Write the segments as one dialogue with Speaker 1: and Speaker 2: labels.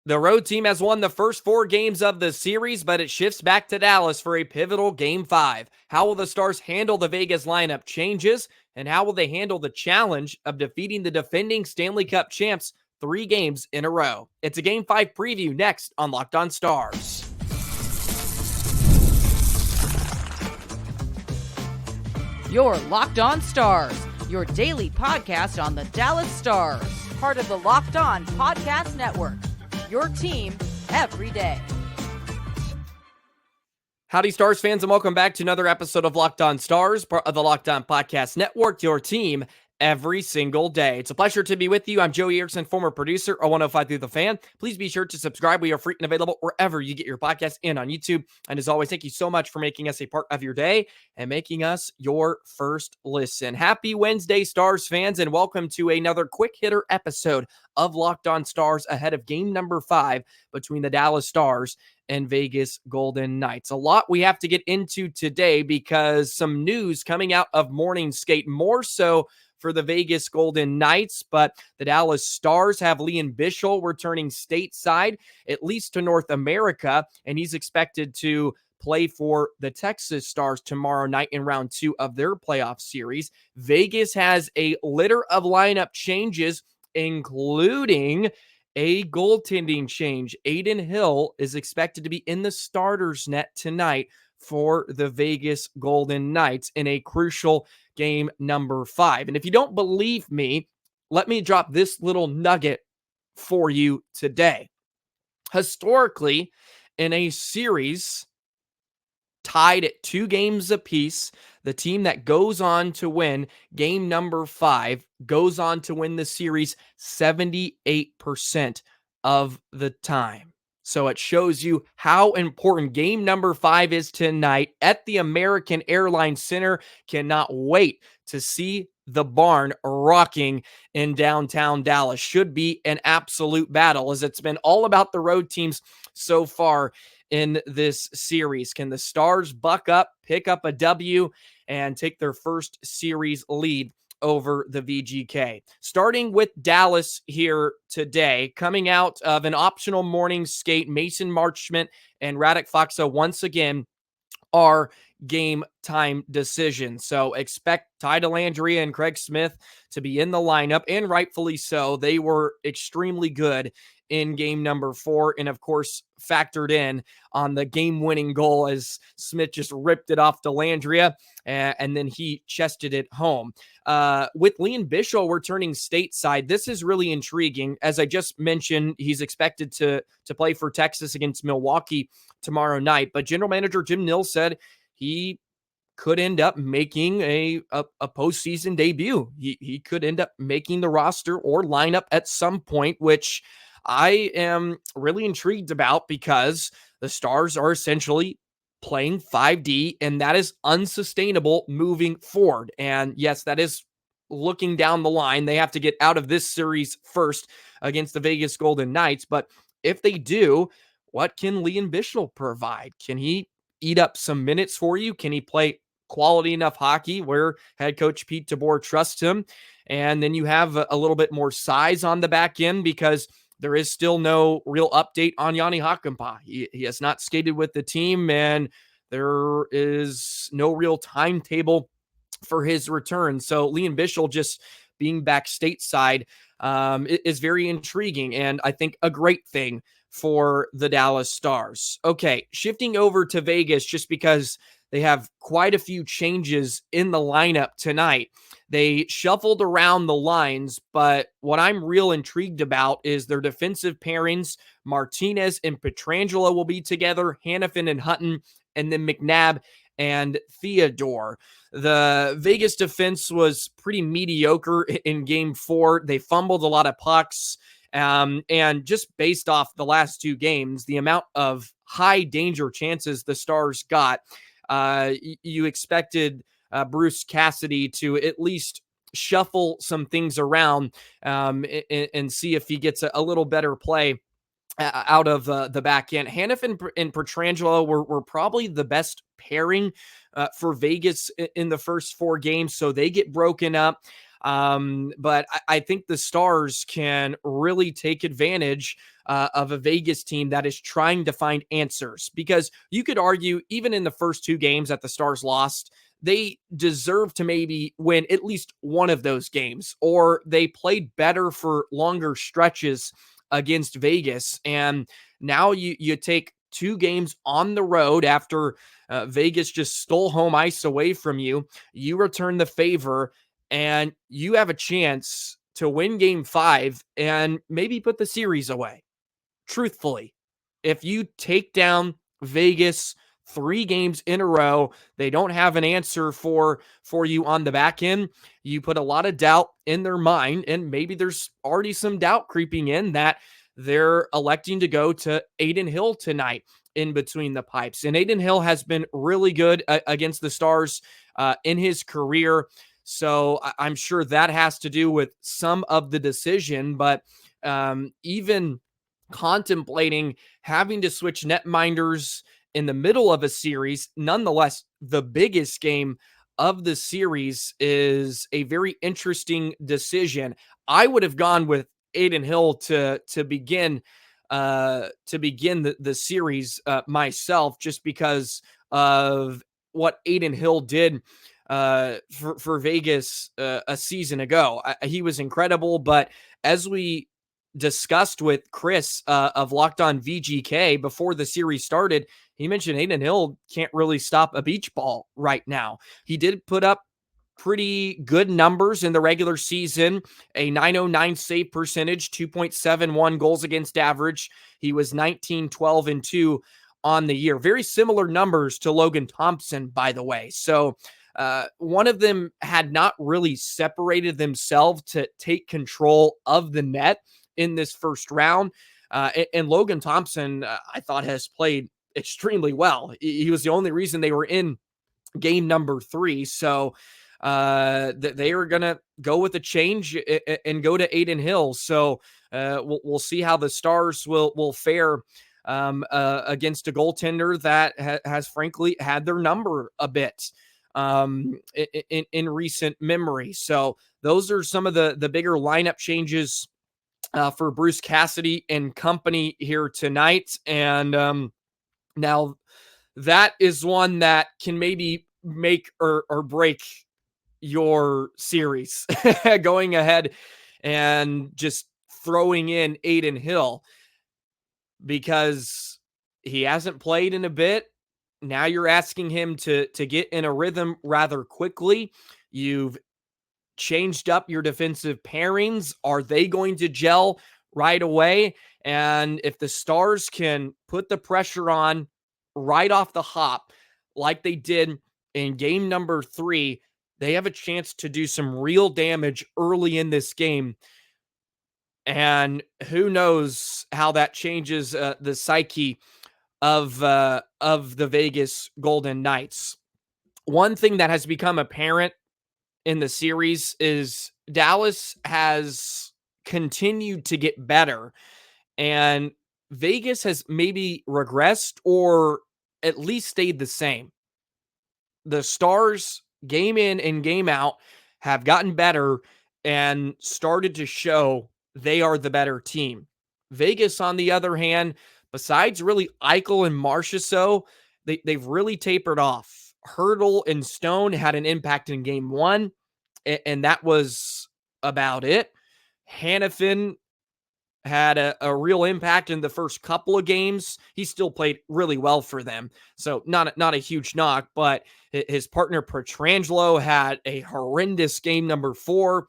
Speaker 1: The road team has won the first 4 games of the series, but it shifts back to Dallas for a pivotal Game 5. How will the Stars handle the Vegas lineup changes, and how will they handle the challenge of defeating the defending Stanley Cup champs 3 games in a row? It's a Game 5 preview next on Locked On Stars.
Speaker 2: You're Locked On Stars, your daily podcast on the Dallas Stars, part of the Locked On Podcast Network. Your team every day.
Speaker 1: Howdy, Stars fans, and welcome back to another episode of Locked On Stars, part of the Locked On Podcast Network, your team every single day. It's a pleasure to be with you. I'm Joey Erickson, former producer of 105 Through the Fan. Please be sure to subscribe. We are free and available wherever you get your podcast and on YouTube. And as always, thank you so much for making us a part of your day and making us your first listen. Happy Wednesday, Stars fans, and welcome to another quick hitter episode of Locked On Stars ahead of game number 5 between the Dallas Stars and Vegas Golden Knights. A lot we have to get into today because some news coming out of morning skate, more so for the Vegas Golden Knights, but the Dallas Stars have Lian Bichel returning stateside, at least to North America, and he's expected to play for the Texas Stars tomorrow night in round 2 of their playoff series. Vegas has a litter of lineup changes, including a goaltending change. Adin Hill is expected to be in the starter's net tonight for the Vegas Golden Knights in a crucial game number 5. And if you don't believe me, let me drop this little nugget for you today. Historically, in a series tied at 2 games apiece, the team that goes on to win game number 5 goes on to win the series 78% of the time. So it shows you how important game number 5 is tonight at the American Airlines Center. Cannot wait to see the barn rocking in downtown Dallas. Should be an absolute battle, as it's been all about the road teams so far in this series. Can the Stars buck up, pick up a W, and take their first series lead over the VGK? Starting with Dallas here today, coming out of an optional morning skate, Mason Marchment and Radek Faksa once again are game time decisions. So expect Ty Dellandrea and Craig Smith to be in the lineup, and rightfully so. They were extremely good in game number 4, and of course factored in on the game-winning goal as Smith just ripped it off Dellandrea, and then he chested it home. With Lian Bichel returning stateside, this is really intriguing. As I just mentioned, he's expected to play for Texas against Milwaukee tomorrow night, but General Manager Jim Nill said he could end up making a postseason debut. He could end up making the roster or lineup at some point, which I am really intrigued about because the Stars are essentially playing 5D, and that is unsustainable moving forward. And yes, that is looking down the line. They have to get out of this series first against the Vegas Golden Knights. But if they do, what can Lian Bichel provide? Can he eat up some minutes for you? Can he play quality enough hockey where head coach Pete DeBoer trusts him? And then you have a little bit more size on the back end because there is still no real update on Jani Hakanpää. He has not skated with the team, and there is no real timetable for his return. So Lian Bichel just being back stateside is very intriguing, and I think a great thing for the Dallas Stars. Okay, shifting over to Vegas, just because they have quite a few changes in the lineup tonight. They shuffled around the lines, but what I'm real intrigued about is their defensive pairings. Martinez and Pietrangelo will be together, Hanifin and Hutton, and then McNabb and Theodore. The Vegas defense was pretty mediocre in game 4. They fumbled a lot of pucks, and just based off the last 2 games, the amount of high danger chances the Stars got, you expected Bruce Cassidy to at least shuffle some things around and see if he gets a little better play out of the back end. Hanifin and Pietrangelo were probably the best pairing for Vegas in the first 4 games, so they get broken up. But I think the Stars can really take advantage of a Vegas team that is trying to find answers, because you could argue even in the first 2 games that the Stars lost, they deserve to maybe win at least one of those games, or they played better for longer stretches against Vegas. And now you take 2 games on the road after Vegas just stole home ice away from you. You return the favor and you have a chance to win game 5 and maybe put the series away. Truthfully, if you take down Vegas 3 games in a row, they don't have an answer for you on the back end. You put a lot of doubt in their mind, and maybe there's already some doubt creeping in that they're electing to go to Adin Hill tonight in between the pipes. And Adin Hill has been really good against the Stars in his career. So I'm sure that has to do with some of the decision, but even contemplating having to switch netminders in the middle of a series, nonetheless, the biggest game of the series is a very interesting decision. I would have gone with Adin Hill to begin the series myself, just because of what Adin Hill did for Vegas a season ago. He was incredible, but as we discussed with Chris of Locked On VGK before the series started, he mentioned Adin Hill can't really stop a beach ball right now. He did put up pretty good numbers in the regular season, a .909 save percentage, 2.71 goals against average. He was 19, 12, and 2 on the year. Very similar numbers to Logan Thompson, by the way. So one of them had not really separated themselves to take control of the net in this first round. And Logan Thompson, I thought, has played extremely well. He was the only reason they were in game number 3. So they are going to go with a change and go to Adin Hill. So we'll see how the Stars will fare against a goaltender that has frankly had their number a bit in recent memory. So those are some of the bigger lineup changes for Bruce Cassidy and company here tonight. And now that is one that can maybe make or break your series going ahead and just throwing in Adin Hill, because he hasn't played in a bit. Now you're asking him to get in a rhythm rather quickly. You've changed up your defensive pairings. Are they going to gel right away? And if the Stars can put the pressure on right off the hop, like they did in game number 3, they have a chance to do some real damage early in this game. And who knows how that changes the psyche of the Vegas Golden Knights. One thing that has become apparent in the series is Dallas has continued to get better, and Vegas has maybe regressed or at least stayed the same. The Stars, game in and game out, have gotten better and started to show they are the better team. Vegas, on the other hand, besides really Eichel and Marchment, they've really tapered off. Hurdle and Stone had an impact in game 1, and that was about it. Hannafin had a real impact in the first couple of games. He still played really well for them, so not a huge knock, but his partner Pietrangelo had a horrendous game number 4.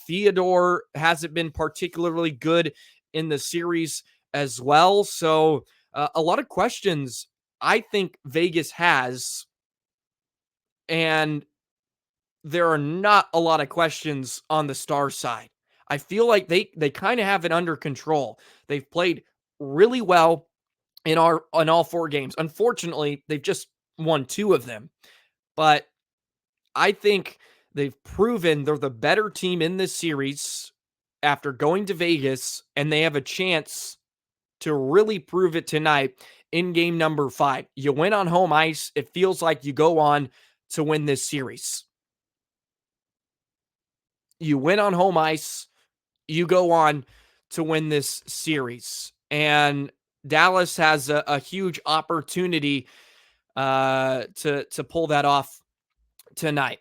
Speaker 1: Theodore hasn't been particularly good in the series as well. So a lot of questions I think Vegas has, and there are not a lot of questions on the Star side. I feel like they kind of have it under control. They've played really well in all 4 games. Unfortunately, they've just won 2 of them. But I think they've proven they're the better team in this series after going to Vegas, and they have a chance to really prove it tonight in game number 5. You win on home ice, it feels like you go on to win this series. You win on home ice, you go on to win this series. And Dallas has a huge opportunity to pull that off tonight.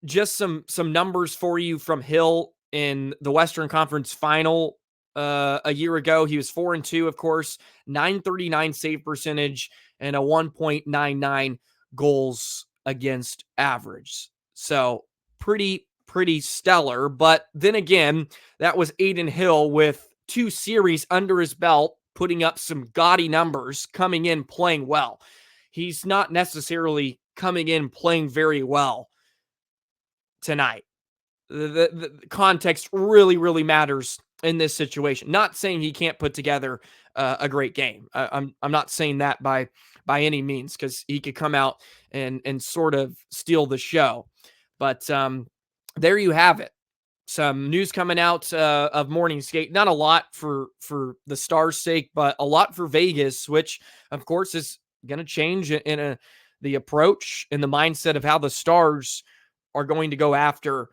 Speaker 1: Just some numbers for you from Hill in the Western Conference Final a year ago. He was 4-2, of course, 939 save percentage and a 1.99 goals against average. So pretty stellar. But then again, that was Adin Hill with 2 series under his belt, putting up some gaudy numbers, coming in playing well. He's not necessarily coming in playing very well tonight. The context really matters in this situation. Not saying he can't put together a great game. I'm not saying that by any means, because he could come out and sort of steal the show. But there you have it. Some news coming out of morning skate. Not a lot for the Stars' sake, but a lot for Vegas, which of course is going to change in the approach and the mindset of how the Stars are going to go after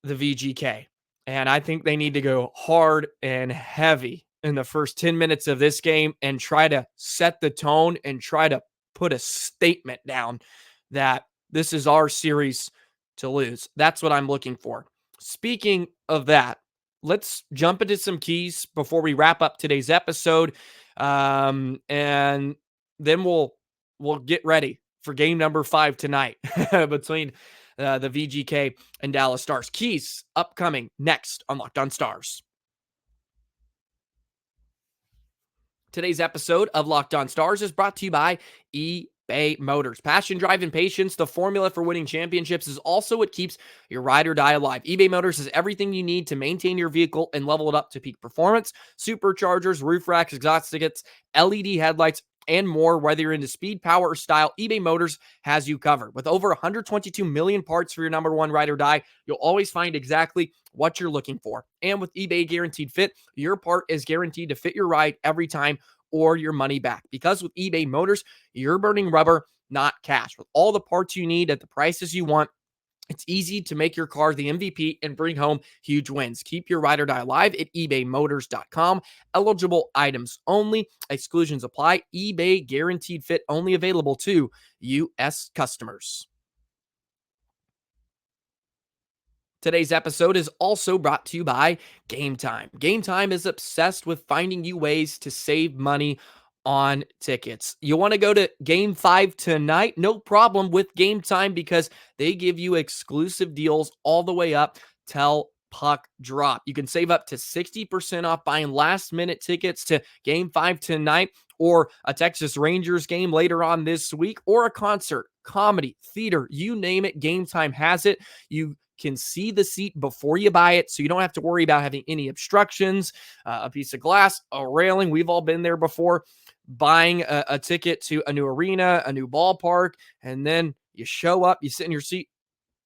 Speaker 1: the VGK. And I think they need to go hard and heavy in the first 10 minutes of this game and try to set the tone and try to put a statement down that this is our series to lose. That's what I'm looking for. Speaking of that, let's jump into some keys before we wrap up today's episode. And then we'll get ready for game number 5 tonight between the VGK and Dallas Stars. Keys upcoming next on Locked On Stars. Today's episode of Locked On Stars is brought to you by eBay Motors. Passion, drive, and patience, the formula for winning championships, is also what keeps your ride or die alive. eBay Motors has everything you need to maintain your vehicle and level it up to peak performance. Superchargers, roof racks, exhaust tickets, LED headlights, and more. Whether you're into speed, power, or style, eBay Motors has you covered. With over 122 million parts for your number one ride or die, you'll always find exactly what you're looking for. And with eBay Guaranteed Fit, your part is guaranteed to fit your ride every time or your money back. Because with eBay Motors, you're burning rubber, not cash. With all the parts you need at the prices you want, it's easy to make your car the MVP and bring home huge wins. Keep your ride or die alive at ebaymotors.com. Eligible items only. Exclusions apply. eBay Guaranteed Fit only available to U.S. customers. Today's episode is also brought to you by Game Time. Game Time is obsessed with finding you ways to save money on tickets. You want to go to Game 5 tonight? No problem with Game Time, because they give you exclusive deals all the way up till puck drop. You can save up to 60% off buying last-minute tickets to Game 5 tonight, or a Texas Rangers game later on this week, or a concert, comedy, theater, you name it, Game Time has it. You can see the seat before you buy it, so you don't have to worry about having any obstructions, a piece of glass, a railing. We've all been there before, buying a ticket to a new arena, a new ballpark, and then you show up, you sit in your seat,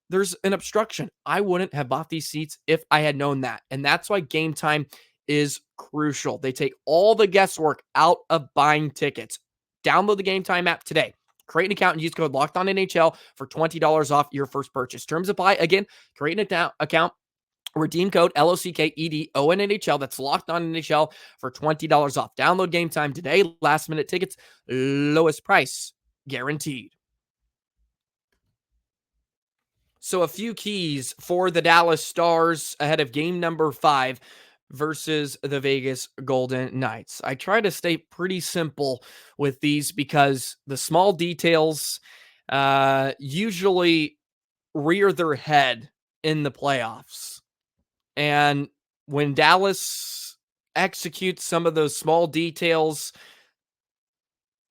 Speaker 1: there's an obstruction. I wouldn't have bought these seats if I had known that. And that's why Game Time is crucial. They take all the guesswork out of buying tickets. Download the Game Time app today. Create an account and use code LOCKEDONNHL for $20 off your first purchase. Terms apply. Again, create an account, redeem code LOCKEDONNHL. That's Locked On NHL for $20 off. Download Game Time today. Last minute tickets, lowest price guaranteed. So a few keys for the Dallas Stars ahead of game number 5 versus the Vegas Golden Knights. I try to stay pretty simple with these because the small details usually rear their head in the playoffs. And when Dallas executes some of those small details,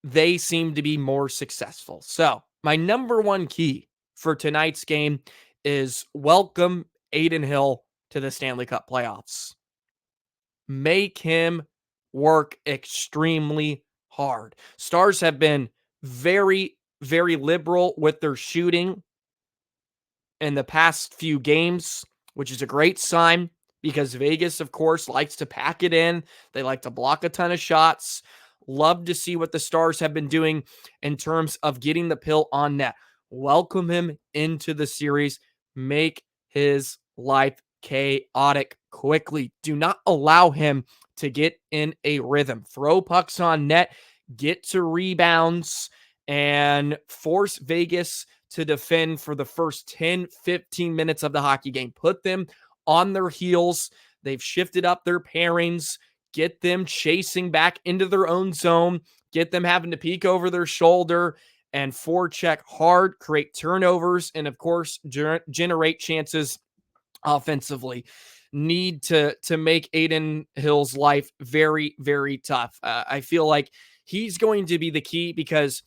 Speaker 1: they seem to be more successful. So my number one key for tonight's game is welcome Adin Hill to the Stanley Cup playoffs. Make him work extremely hard. Stars have been very, very liberal with their shooting in the past few games, which is a great sign because Vegas, of course, likes to pack it in. They like to block a ton of shots. Love to see what the Stars have been doing in terms of getting the pill on net. Welcome him into the series. Make his life chaotic quickly. Do not allow him to get in a rhythm. Throw pucks on net, get to rebounds, and force Vegas to defend for the first 10, 15 minutes of the hockey game. Put them on their heels. They've shifted up their pairings. Get them chasing back into their own zone. Get them having to peek over their shoulder and forecheck hard, create turnovers, and of course, generate chances offensively. Need to make Adin Hill's life very, very tough. I feel like he's going to be the key because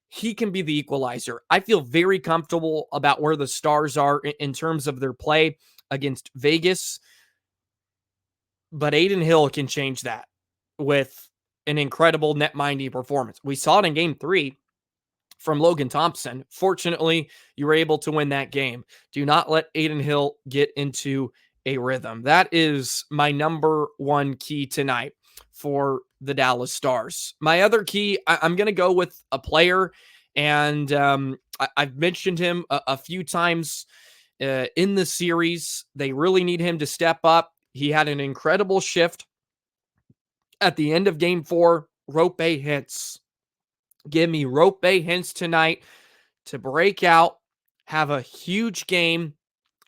Speaker 1: he can be the equalizer. I feel very comfortable about where the Stars are in terms of their play against Vegas, but Adin Hill can change that with an incredible net-minding performance. We saw it in Game 3 from Logan Thompson. Fortunately, you were able to win that game. Do not let Adin Hill get into a rhythm. That is my number one key tonight for the Dallas Stars. My other key, I'm going to go with a player, and I've mentioned him a few times in the series. They really need him to step up. He had an incredible shift at the end of Game 4. Roope Hintz. Give me Roope Hintz tonight to break out, have a huge game,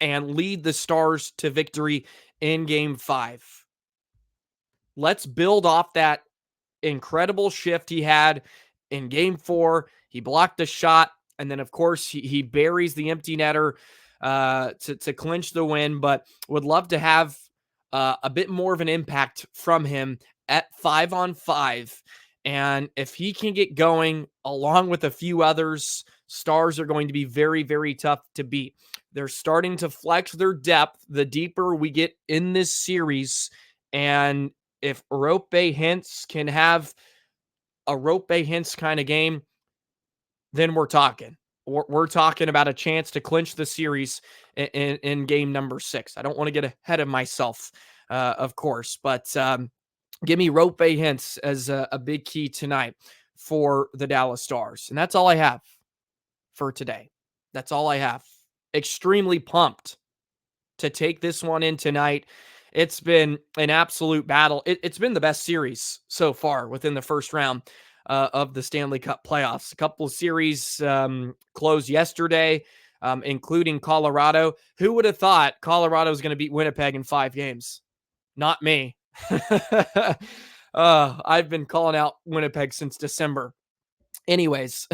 Speaker 1: and lead the Stars to victory in Game 5. Let's build off that incredible shift he had in Game 4. He blocked a shot, and then, of course, he buries the empty netter to clinch the win, but would love to have a bit more of an impact from him at 5-on-5. And if he can get going along with a few others, Stars are going to be very, very tough to beat. They're starting to flex their depth the deeper we get in this series. And if Roope Hintz can have a Roope Hintz kind of game, then we're talking. We're talking about a chance to clinch the series in game number 6. I don't want to get ahead of myself, of course, but give me Roope Hintz as a big key tonight for the Dallas Stars. And that's all I have for today. That's all I have. Extremely pumped to take this one in tonight. It's been an absolute battle. It's been the best series so far within the first round of the Stanley Cup playoffs. A couple of series closed yesterday, including Colorado. Who would have thought Colorado was going to beat Winnipeg in 5 games? Not me. I've been calling out Winnipeg since December. Anyways,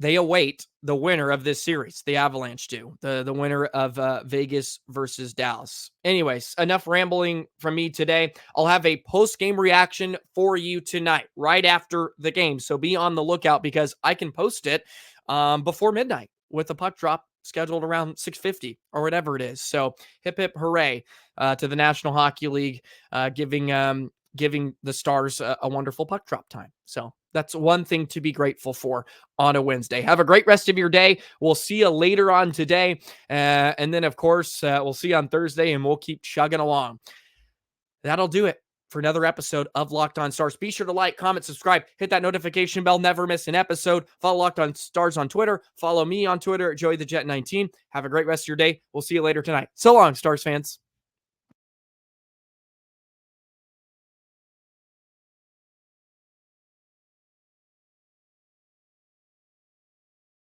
Speaker 1: they await the winner of this series. The Avalanche do. The winner of Vegas versus Dallas. Anyways, enough rambling from me today. I'll have a post-game reaction for you tonight, right after the game. So be on the lookout because I can post it before midnight with a puck drop scheduled around 6:50 or whatever it is. So hip, hip, hooray to the National Hockey League, giving the Stars a wonderful puck drop time. So that's one thing to be grateful for on a Wednesday. Have a great rest of your day. We'll see you later on today. And then, of course, we'll see you on Thursday, and we'll keep chugging along. That'll do it for another episode of Locked On Stars. Be sure to like, comment, subscribe, hit that notification bell, never miss an episode. Follow Locked On Stars on Twitter. Follow me on Twitter at JoeyTheJet19. Have a great rest of your day. We'll see you later tonight. So long, Stars fans.